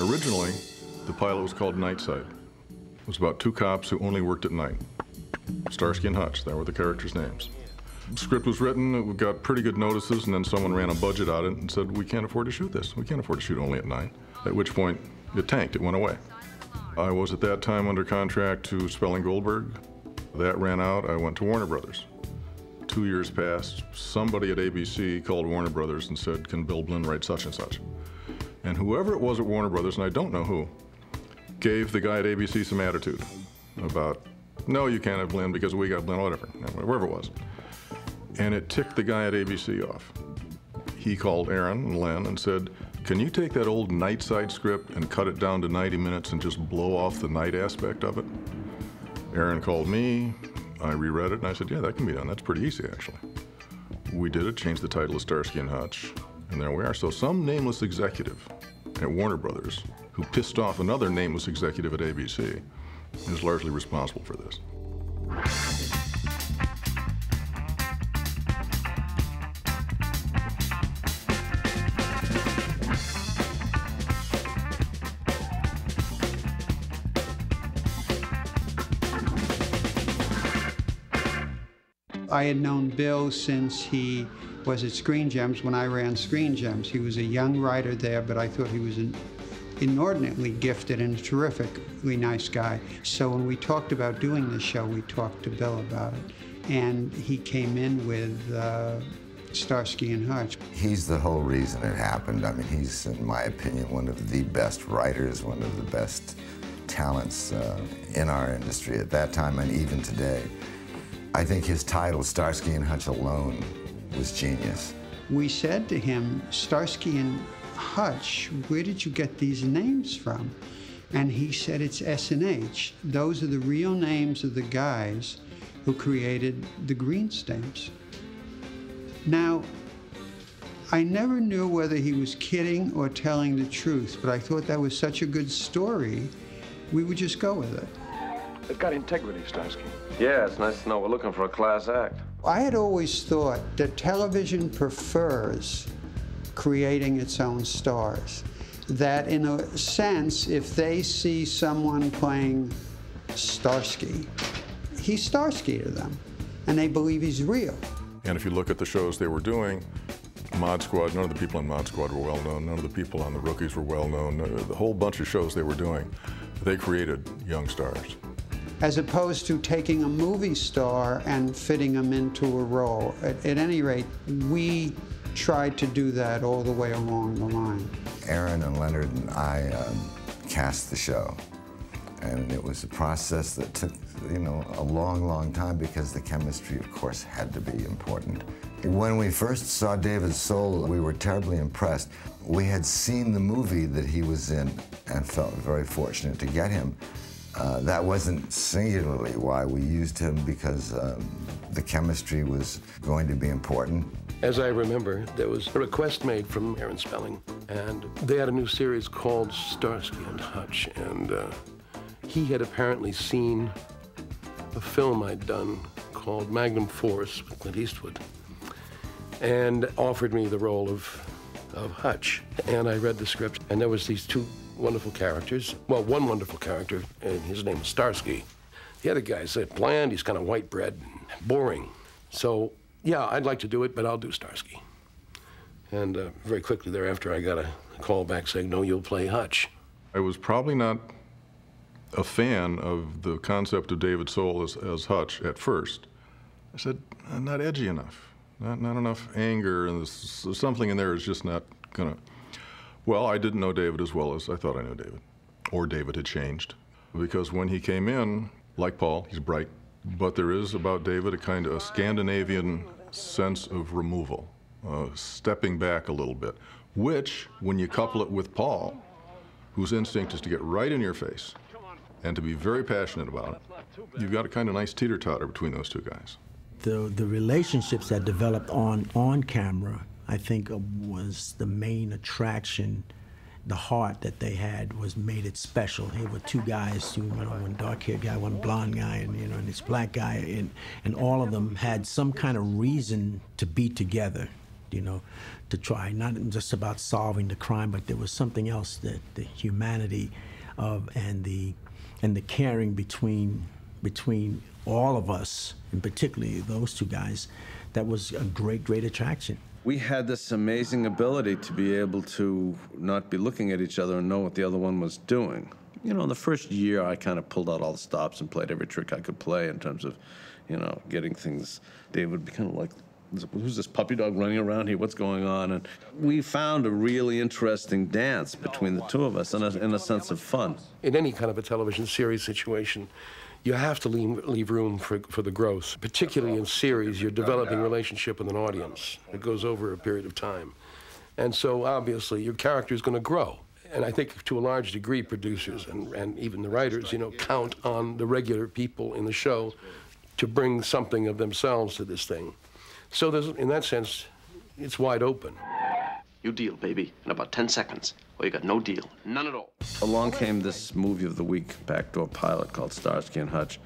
Originally, the pilot was called Nightside. It was about two cops who only worked at night. Starsky and Hutch, that were the characters' names. The script was written, it got pretty good notices, and then someone ran a budget audit and said, we can't afford to shoot this. We can't afford to shoot only at night. At which point, it tanked, it went away. I was at that time under contract to Spelling Goldberg. That ran out, I went to Warner Brothers. 2 years passed, somebody at ABC called Warner Brothers and said, can Bill Blinn write such and such? And whoever it was at Warner Brothers, and I don't know who, gave the guy at ABC some attitude about, no, you can't have Blinn because we got Blinn, whatever it was. And it ticked the guy at ABC off. He called Aaron and Len and said, can you take that old Nightside script and cut it down to 90 minutes and just blow off the night aspect of it? Aaron called me, I reread it, and I said, yeah, that can be done. That's pretty easy, actually. We did it, changed the title to Starsky and Hutch, and there we are. So some nameless executive at Warner Brothers who pissed off another nameless executive at ABC is largely responsible for this. I had known Bill since he was at Screen Gems when I ran Screen Gems. He was a young writer there, but I thought he was an inordinately gifted and a terrifically nice guy. So when we talked about doing this show, we talked to Bill about it. And he came in with Starsky and Hutch. He's the whole reason it happened. I mean, he's, in my opinion, one of the best writers, one of the best talents in our industry at that time and even today. I think his title, Starsky and Hutch alone, was genius. We said to him, Starsky and Hutch, where did you get these names from? And he said, it's S&H. Those are the real names of the guys who created the green stamps. Now, I never knew whether he was kidding or telling the truth, but I thought that was such a good story, we would just go with it. It's got integrity, Starsky. Yeah, it's nice to know we're looking for a class act. I had always thought that television prefers creating its own stars. That in a sense, if they see someone playing Starsky, he's Starsky to them, and they believe he's real. And if you look at the shows they were doing, Mod Squad, none of the people on Mod Squad were well known, none of the people on The Rookies were well known. The whole bunch of shows they were doing, they created young stars. As opposed to taking a movie star and fitting him into a role. At any rate, we tried to do that all the way along the line. Aaron and Leonard and I cast the show. And it was a process that took, you know, a long, long time because the chemistry, of course, had to be important. When we first saw David Soul, we were terribly impressed. We had seen the movie that he was in and felt very fortunate to get him. That wasn't singularly why we used him, because the chemistry was going to be important. As I remember, there was a request made from Aaron Spelling, and they had a new series called Starsky and Hutch, and he had apparently seen a film I'd done called Magnum Force with Clint Eastwood, and offered me the role of Hutch. And I read the script, and there was these two wonderful characters. Well, one wonderful character, and his name was Starsky. The other guy said, bland, he's kind of white bread, boring. So, yeah, I'd like to do it, but I'll do Starsky. And very quickly thereafter, I got a call back saying, no, you'll play Hutch. I was probably not a fan of the concept of David Soul as Hutch at first. I said, not edgy enough, not enough anger, and there's something in there is just not gonna. Well, I didn't know David as well as I thought I knew David, or David had changed. Because when he came in, like Paul, he's bright, but there is about David a kind of a Scandinavian sense of removal, stepping back a little bit, which, when you couple it with Paul, whose instinct is to get right in your face and to be very passionate about it, you've got a kind of nice teeter-totter between those two guys. The relationships that developed on camera, I think, was the main attraction. The heart that they had made it special. Here were two guys, one dark-haired guy, one blonde guy, and this black guy, and all of them had some kind of reason to be together. you know, to try, not just about solving the crime, but there was something else, that the humanity of and the caring between all of us, and particularly those two guys, that was a great attraction. We had this amazing ability to be able to not be looking at each other and know what the other one was doing. You know, in the first year, I kind of pulled out all the stops and played every trick I could play in terms of, you know, getting things. David would be kind of like, who's this puppy dog running around here? What's going on? And we found a really interesting dance between the two of us, and a sense of fun. In any kind of a television series situation, you have to leave room for the growth. Particularly in series, you're developing a relationship with an audience. It goes over a period of time. And so, obviously, your character is going to grow. And I think, to a large degree, producers and even the writers, you know, count on the regular people in the show to bring something of themselves to this thing. So there's, in that sense, it's wide open. You deal, baby, in about 10 seconds, or you got no deal. None at all. Along came this movie of the week, backdoor pilot, called Starsky Hutch.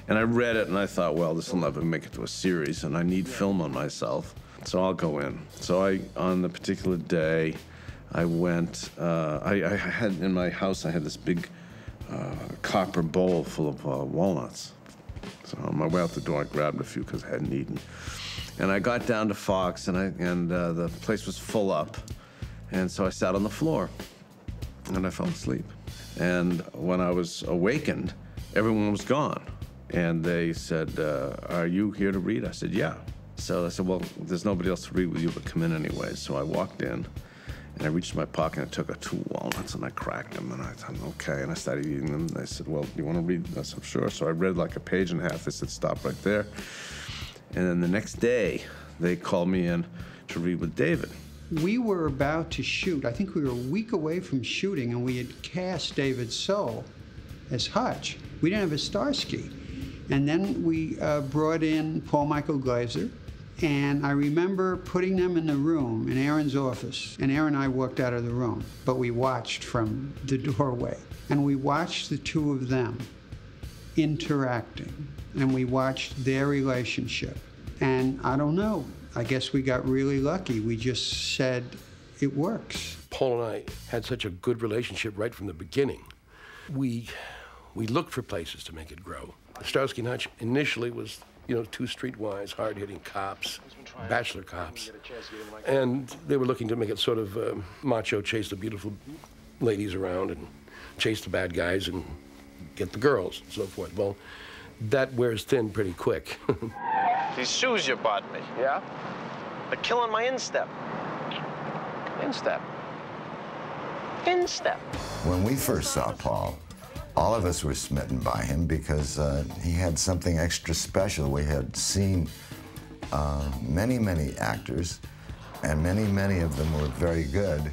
And I read it, and I thought, well, this will never make it to a series, and I need film on myself, so I'll go in. So on the particular day, I went, I had, in my house, I had this big copper bowl full of walnuts. So on my way out the door, I grabbed a few because I hadn't eaten. And I got down to Fox, and the place was full up. And so I sat on the floor, and I fell asleep. And when I was awakened, everyone was gone. And they said, are you here to read? I said, yeah. So I said, well, there's nobody else to read with you, but come in anyway. So I walked in, and I reached in my pocket, and I took 2 walnuts, and I cracked them, and I thought, okay, and I started eating them. They said, well, you want to read? I said, sure. So I read like a page and a half. They said, stop right there. And then the next day, they called me in to read with David. We were about to shoot. I think we were a week away from shooting, and we had cast David Soul as Hutch. We didn't have a Starsky. And then we brought in Paul Michael Glaser, and I remember putting them in the room in Aaron's office, and Aaron and I walked out of the room, but we watched from the doorway. And we watched the two of them interacting, and we watched their relationship. And I don't know, I guess we got really lucky. We just said, it works. Paul and I had such a good relationship right from the beginning. We looked for places to make it grow. Starsky and Hutch initially was, you know, 2 streetwise, hard-hitting cops, bachelor cops. And they were looking to make it sort of macho, chase the beautiful ladies around and chase the bad guys and get the girls and so forth. Well, that wears thin pretty quick. These shoes you bought me. Yeah? They're killing my instep. Instep. Instep. When we first saw Paul, all of us were smitten by him because he had something extra special. We had seen many actors, and many of them were very good,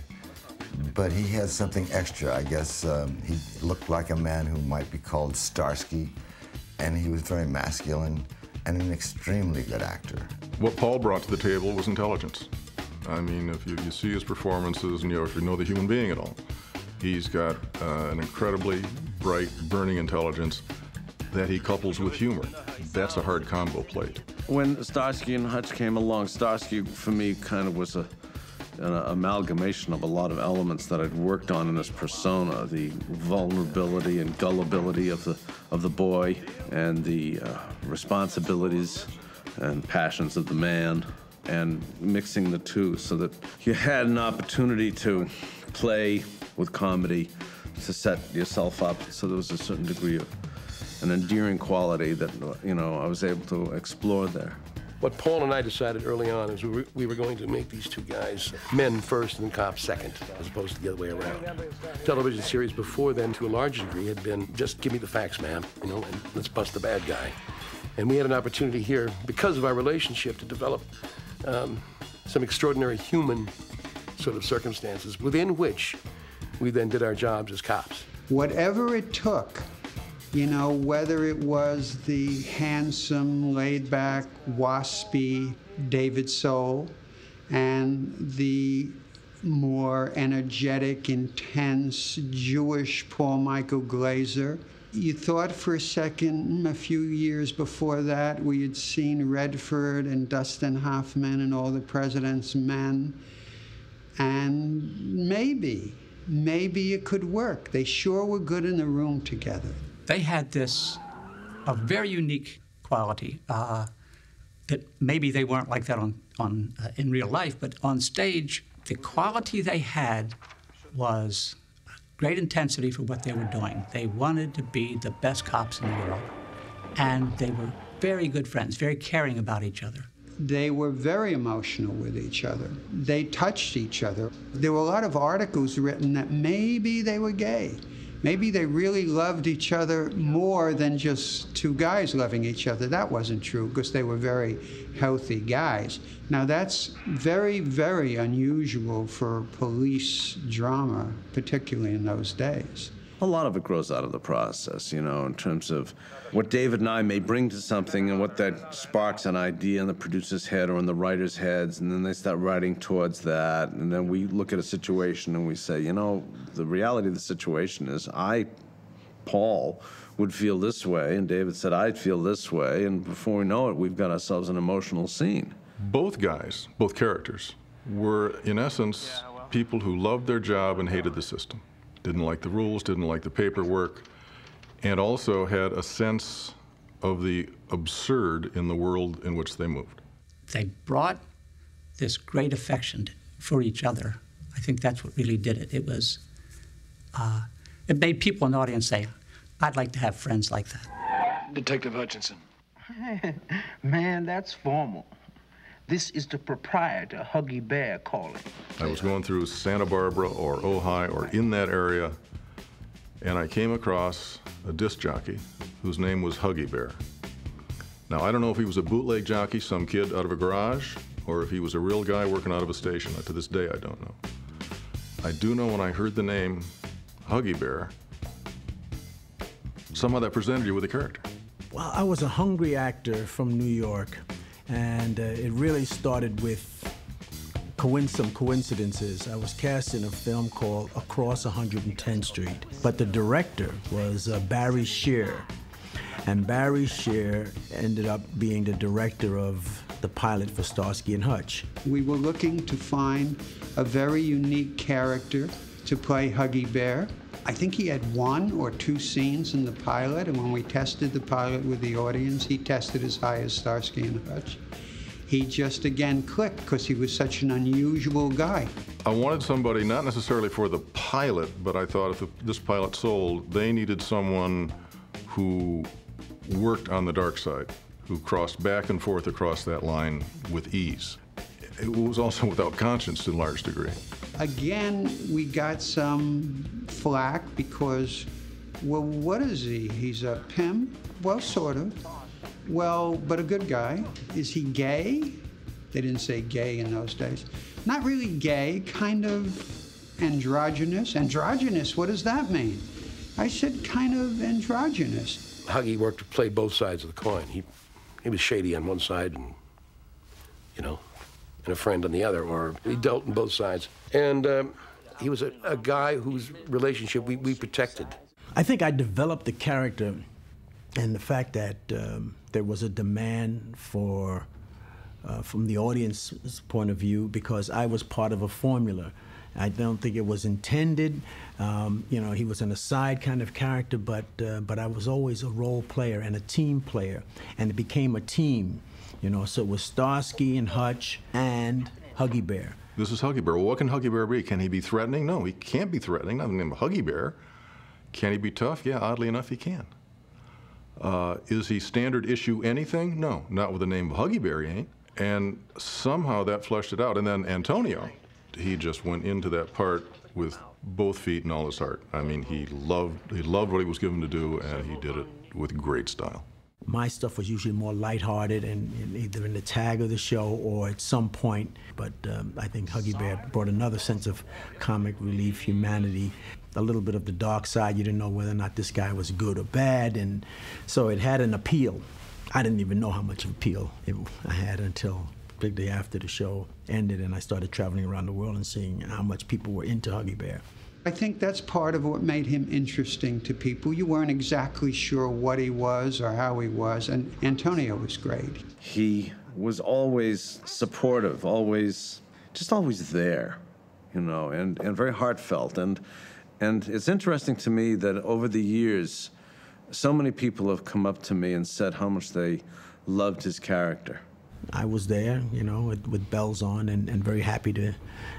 but he had something extra. I guess he looked like a man who might be called Starsky, and he was very masculine and an extremely good actor. What Paul brought to the table was intelligence. I mean, if you see his performances and if you know the human being at all, he's got an incredibly bright, burning intelligence that he couples with humor. That's a hard combo played. When Starsky and Hutch came along, Starsky, for me, kind of was an amalgamation of a lot of elements that I'd worked on in this persona: the vulnerability and gullibility of the boy, and the responsibilities and passions of the man, and mixing the two so that you had an opportunity to play with comedy, to set yourself up. So there was a certain degree of an endearing quality that, you know, I was able to explore there. What Paul and I decided early on is we were going to make these two guys men first and cops second, as opposed to the other way around. Television series before then, to a large degree, had been just give me the facts, man, you know, and let's bust the bad guy. And we had an opportunity here, because of our relationship, to develop some extraordinary human sort of circumstances within which we then did our jobs as cops. Whatever it took, you know, whether it was the handsome, laid-back, waspy David Soul and the more energetic, intense Jewish Paul Michael Glaser, You thought for a second, a few years before that, we had seen Redford and Dustin Hoffman and All the President's Men, and maybe it could work. They sure were good in the room together. They had a very unique quality that maybe they weren't like that in real life, but on stage, the quality they had was great intensity for what they were doing. They wanted to be the best cops in the world, and they were very good friends, very caring about each other. They were very emotional with each other. They touched each other. There were a lot of articles written that maybe they were gay. Maybe they really loved each other more than just two guys loving each other. That wasn't true, because they were very healthy guys. Now, that's very, very unusual for police drama, particularly in those days. A lot of it grows out of the process, you know, in terms of what David and I may bring to something and what that sparks an idea in the producer's head or in the writer's heads, and then they start writing towards that, and then we look at a situation and we say, you know, the reality of the situation is Paul, would feel this way, and David said, I'd feel this way, and before we know it, we've got ourselves an emotional scene. Both guys, both characters, were, in essence, people who loved their job and hated the system. Didn't like the rules, didn't like the paperwork, and also had a sense of the absurd in the world in which they moved. They brought this great affection for each other. I think that's what really did it. It was, it made people in the audience say, I'd like to have friends like that. Detective Hutchinson. Man, that's formal. This is the proprietor, Huggy Bear, calling. I was going through Santa Barbara or Ojai or in that area, and I came across a disc jockey whose name was Huggy Bear. Now, I don't know if he was a bootleg jockey, some kid out of a garage, or if he was a real guy working out of a station. To this day, I don't know. I do know when I heard the name Huggy Bear, somehow that presented you with a character. Well, I was a hungry actor from New York, and it really started with some coincidences. I was cast in a film called Across 110th Street, but the director was Barry Shear, and Barry Shear ended up being the director of the pilot for Starsky and Hutch. We were looking to find a very unique character to play Huggy Bear. I think he had 1 or 2 scenes in the pilot, and when we tested the pilot with the audience, he tested as high as Starsky and Hutch. He just, again, clicked because he was such an unusual guy. I wanted somebody, not necessarily for the pilot, but I thought if this pilot sold, they needed someone who worked on the dark side, who crossed back and forth across that line with ease. It was also without conscience to a large degree. Again, we got some flack because, well, what is he? He's a pimp? Well, sort of. Well, but a good guy. Is he gay? They didn't say gay in those days. Not really gay, kind of androgynous. Androgynous, what does that mean? I said kind of androgynous. Huggy played both sides of the coin. He was shady on one side and, you know, and a friend on the other, or he dealt on both sides. And he was a guy whose relationship we protected. I think I developed the character and the fact that there was a demand for, from the audience's point of view, because I was part of a formula. I don't think it was intended. You know, he was an aside kind of character, but I was always a role player and a team player, and it became a team. You know, so it was Starsky and Hutch and Huggy Bear. This is Huggy Bear. Well, what can Huggy Bear be? Can he be threatening? No, he can't be threatening. Not the name of Huggy Bear. Can he be tough? Yeah, oddly enough, he can. Is he standard issue anything? No, not with the name of Huggy Bear, he ain't. And somehow that fleshed it out. And then Antonio, he just went into that part with both feet and all his heart. I mean, he loved what he was given to do, and he did it with great style. My stuff was usually more lighthearted and either in the tag of the show or at some point, but I think Huggy Bear brought another sense of comic relief, humanity, a little bit of the dark side. You didn't know whether or not this guy was good or bad, and so it had an appeal. I didn't even know how much of appeal I had until particularly after the show ended and I started traveling around the world and seeing how much people were into Huggy Bear. I think that's part of what made him interesting to people. You weren't exactly sure what he was or how he was, and Antonio was great. He was always supportive, always there, you know, and very heartfelt. And it's interesting to me that over the years, so many people have come up to me and said how much they loved his character. I was there, you know, with bells on, and very happy to,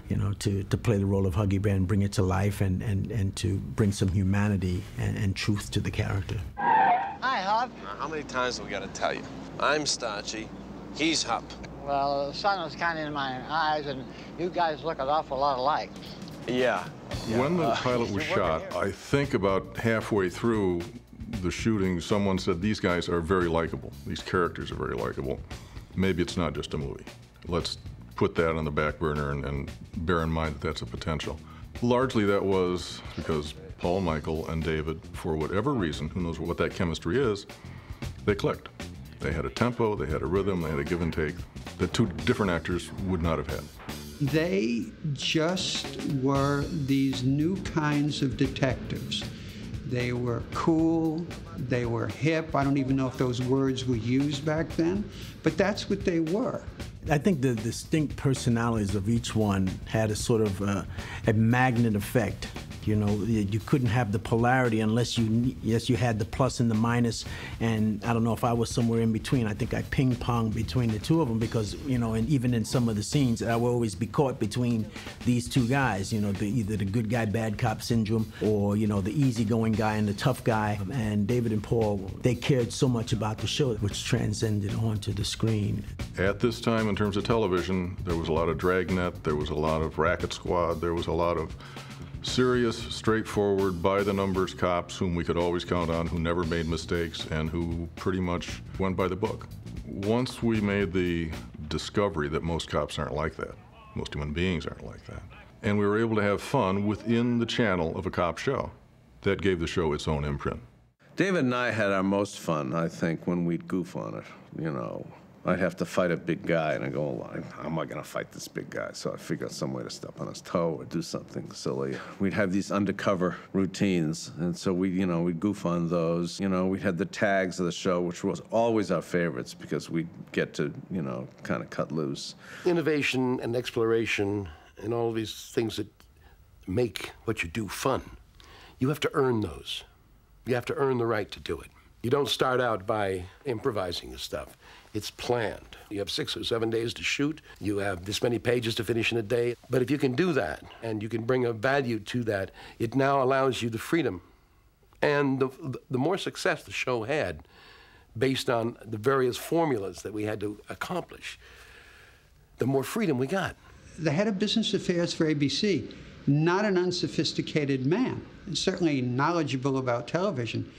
you know, to play the role of Huggy Bear and bring it to life, and to bring some humanity and truth to the character. Hi, Hub. How many times do we got to tell you? I'm Starchy, he's Hup. Well, the sun was kind of in my eyes, and you guys look an awful lot alike. Yeah. When the pilot was shot, I think about halfway through the shooting, someone said, these guys are very likable. These characters are very likable. Maybe it's not just a movie. Let's put that on the back burner and bear in mind that that's a potential. Largely that was because Paul, Michael, and David, for whatever reason, who knows what that chemistry is, they clicked. They had a tempo, they had a rhythm, they had a give and take that two different actors would not have had. They just were these new kinds of detectives. They were cool, they were hip. I don't even know if those words were used back then, but that's what they were. I think the distinct personalities of each one had a sort of a magnet effect. You know, you couldn't have the polarity unless you had the plus and the minus. And I don't know if I was somewhere in between. I think I ping-ponged between the two of them because, you know, and even in some of the scenes, I would always be caught between these two guys, you know, either the good guy, bad cop syndrome, or, you know, the easygoing guy and the tough guy. And David and Paul, they cared so much about the show, which transcended onto the screen. At this time, in terms of television, there was a lot of Dragnet, there was a lot of Racket Squad, there was a lot of serious, straightforward, by-the-numbers cops whom we could always count on, who never made mistakes and who pretty much went by the book. Once we made the discovery that most cops aren't like that, most human beings aren't like that, and we were able to have fun within the channel of a cop show, that gave the show its own imprint. David and I had our most fun, I think, when we'd goof on it, you know. I'd have to fight a big guy, and I go, well, how am I going to fight this big guy? So I figure out some way to step on his toe or do something silly. We'd have these undercover routines, and so we'd goof on those. You know, we had the tags of the show, which was always our favorites because we'd get to, you know, kind of cut loose. Innovation and exploration and all these things that make what you do fun, you have to earn those. You have to earn the right to do it. You don't start out by improvising this stuff. It's planned. You have 6 or 7 days to shoot. You have this many pages to finish in a day. But if you can do that, and you can bring a value to that, it now allows you the freedom. And the more success the show had, based on the various formulas that we had to accomplish, the more freedom we got. The head of business affairs for ABC, not an unsophisticated man, and certainly knowledgeable about television,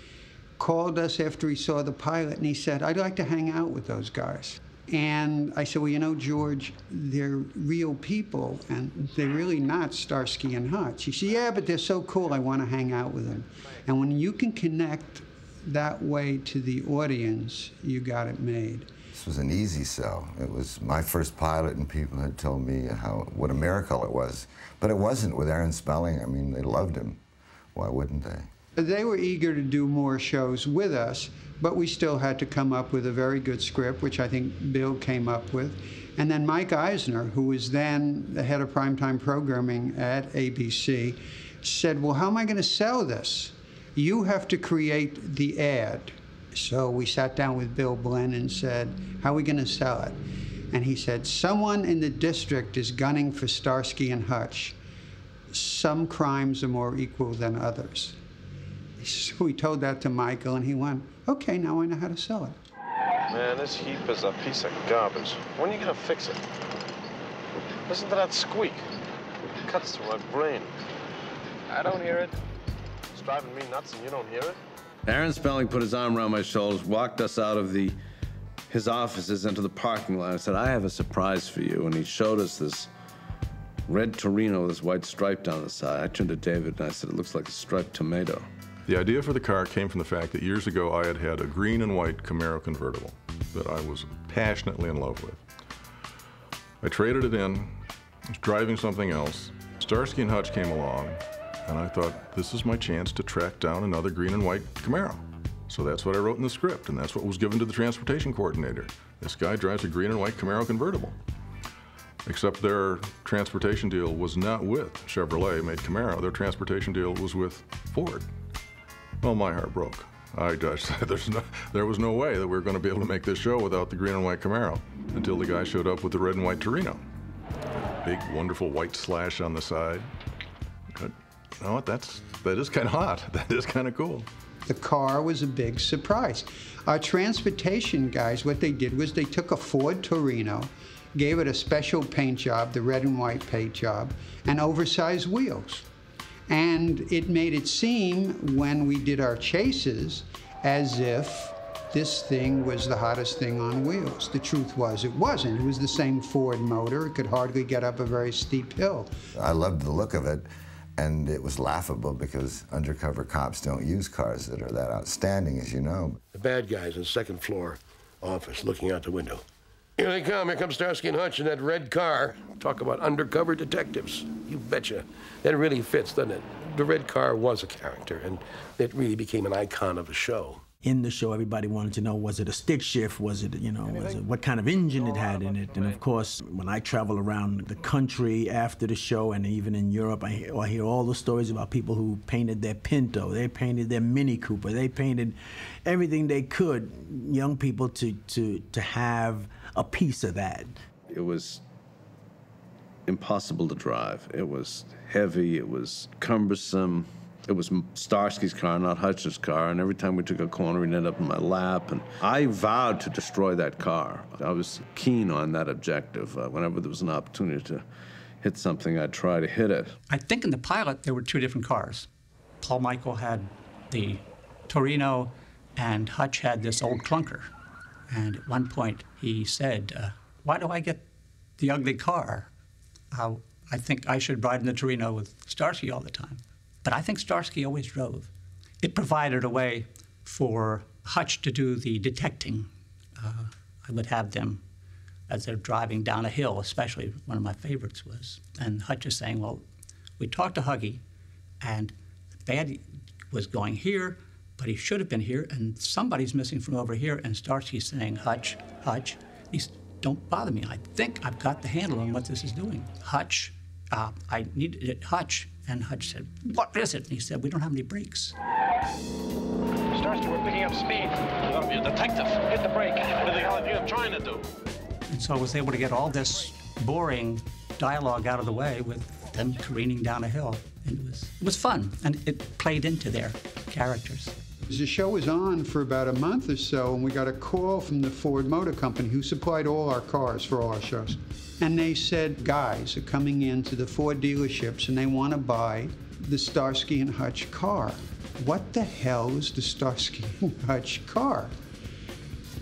called us after he saw the pilot, and he said, I'd like to hang out with those guys. And I said, well, you know, George, they're real people, and they're really not Starsky and Hutch. He said, yeah, but they're so cool, I want to hang out with them. And when you can connect that way to the audience, you got it made. This was an easy sell. It was my first pilot, and people had told me what a miracle it was. But it wasn't with Aaron Spelling. I mean, they loved him. Why wouldn't they? They were eager to do more shows with us, but we still had to come up with a very good script, which I think Bill came up with. And then Mike Eisner, who was then the head of primetime programming at ABC, said, well, how am I going to sell this? You have to create the ad. So we sat down with Bill Blinn and said, how are we going to sell it? And he said, someone in the district is gunning for Starsky and Hutch. Some crimes are more equal than others. So we told that to Michael, and he went, okay, now I know how to sell it. Man, this heap is a piece of garbage. When are you gonna fix it? Listen to that squeak. It cuts through my brain. I don't hear it. It's driving me nuts, and you don't hear it? Aaron Spelling put his arm around my shoulders, walked us out of his offices into the parking lot. I said, I have a surprise for you. And he showed us this red Torino with this white stripe down the side. I turned to David, and I said, it looks like a striped tomato. The idea for the car came from the fact that years ago I had had a green and white Camaro convertible that I was passionately in love with. I traded it in, was driving something else. Starsky and Hutch came along, And I thought, this is my chance to track down another green and white Camaro. So that's what I wrote in the script, and that's what was given to the transportation coordinator. This guy drives a green and white Camaro convertible. Except their transportation deal was not with Chevrolet made Camaro. Their transportation deal was with Ford. Well, my heart broke. I just said there was no way that we were going to be able to make this show without the green and white Camaro until the guy showed up with the red and white Torino. Big, wonderful white slash on the side. But, you know what, that is kind of hot. That is kind of cool. The car was a big surprise. Our transportation guys, what they did was they took a Ford Torino, gave it a special paint job, the red and white paint job, and oversized wheels. And it made it seem, when we did our chases, as if this thing was the hottest thing on wheels. The truth was, it wasn't. It was the same Ford motor. It could hardly get up a very steep hill. I loved the look of it, and it was laughable because undercover cops don't use cars that are that outstanding, as you know. The bad guys in the second floor office looking out the window. Here they come. Here comes Starsky and Hutch in that red car. Talk about undercover detectives. You betcha. That really fits, doesn't it? The red car was a character, and it really became an icon of the show. In the show, everybody wanted to know, was it a stick shift? Was it, what kind of engine it had in it? And of course, when I travel around the country after the show, and even in Europe, I hear all the stories about people who painted their Pinto, they painted their Mini Cooper, they painted everything they could, young people, to have a piece of that. It was impossible to drive. It was heavy, it was cumbersome. It was Starsky's car, not Hutch's car, and every time we took a corner, he'd end up in my lap, and I vowed to destroy that car. I was keen on that objective. Whenever there was an opportunity to hit something, I'd try to hit it. I think in the pilot, there were two different cars. Paul Michael had the Torino, and Hutch had this old clunker. And at one point, he said, why do I get the ugly car? I think I should ride in the Torino with Starsky all the time. But I think Starsky always drove. It provided a way for Hutch to do the detecting. I would have them, as they're driving down a hill, especially, one of my favorites was, and Hutch is saying, well, we talked to Huggy, and the bad was going here, but he should have been here, and somebody's missing from over here, and Starsky's saying, Hutch, Hutch. He said, don't bother me. I think I've got the handle on what this is doing. Hutch, I need it, Hutch. And Hutch said, what is it? And he said, we don't have any brakes. Starsky, we're picking up speed. You ought to be a detective. Hit the brake. What the hell are you trying to do? And so I was able to get all this boring dialogue out of the way with them careening down a hill. And it was fun, and it played into their characters. The show was on for about a month or so, and we got a call from the Ford Motor Company, who supplied all our cars for all our shows. And they said, guys are coming into the Ford dealerships and they want to buy the Starsky and Hutch car. What the hell is the Starsky and Hutch car?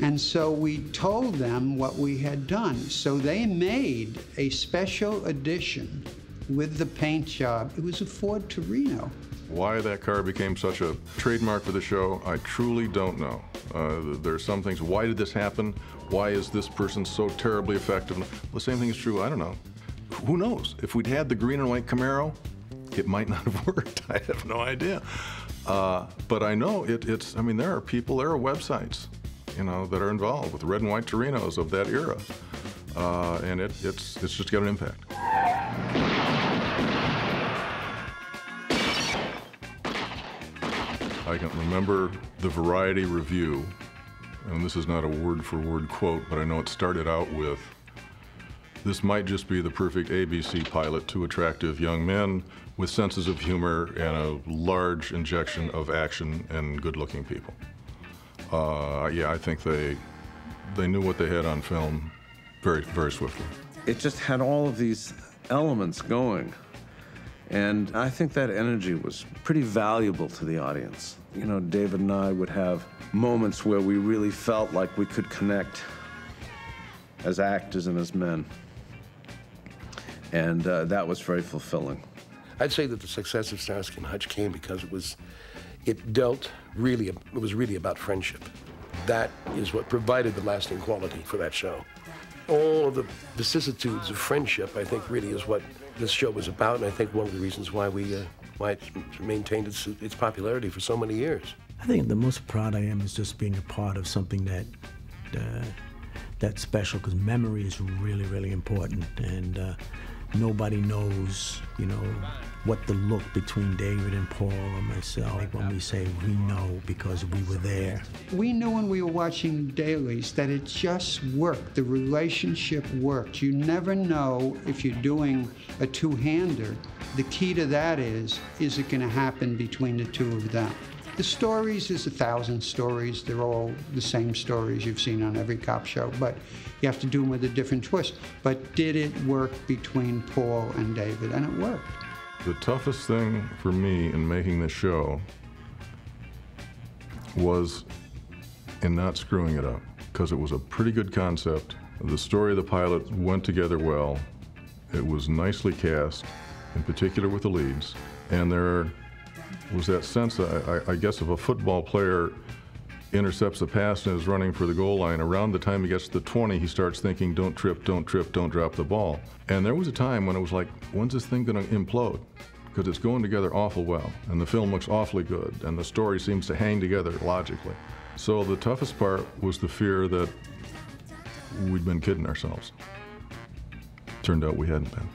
And so we told them what we had done. So they made a special edition with the paint job. It was a Ford Torino. Why that car became such a trademark for the show, I truly don't know. There's some things. Why did this happen? Why is this person so terribly effective? The same thing is true, I don't know. Who knows? If we'd had the green and white Camaro, it might not have worked. I have no idea. But I know it's, I mean, there are people, there are websites, that are involved with red and white Torinos of that era. And it's just got an impact. I can remember the Variety review, and this is not a word-for-word quote, but I know it started out with, this might just be the perfect ABC pilot to attractive young men with senses of humor and a large injection of action and good-looking people. Yeah, I think they knew what they had on film very, very swiftly. It just had all of these elements going. And I think that energy was pretty valuable to the audience. David and I would have moments where we really felt like we could connect as actors and as men. And that was very fulfilling. I'd say that the success of Starsky and Hutch came because it was really about friendship. That is what provided the lasting quality for that show. All of the vicissitudes of friendship, I think, really is what this show was about, and I think one of the reasons why we why it's maintained its popularity for so many years. I think the most proud I am is just being a part of something that's special, because memory is really, really important, and nobody knows, you know, what the look between David and Paul or myself when we say we know because we were there. We knew when we were watching dailies that it just worked. The relationship worked. You never know if you're doing a two-hander. The key to that is it going to happen between the two of them? The stories, there's 1,000 stories. They're all the same stories you've seen on every cop show, but you have to do them with a different twist. But did it work between Paul and David? And it worked. The toughest thing for me in making this show was in not screwing it up, because it was a pretty good concept. The story of the pilot went together well. It was nicely cast, in particular with the leads. And there was that sense, I guess, of a football player intercepts a pass and is running for the goal line. Around the time he gets to the 20, he starts thinking, don't trip, don't drop the ball. And there was a time when it was like, when's this thing going to implode? Because it's going together awful well, and the film looks awfully good, and the story seems to hang together logically. So the toughest part was the fear that we'd been kidding ourselves. Turned out we hadn't been.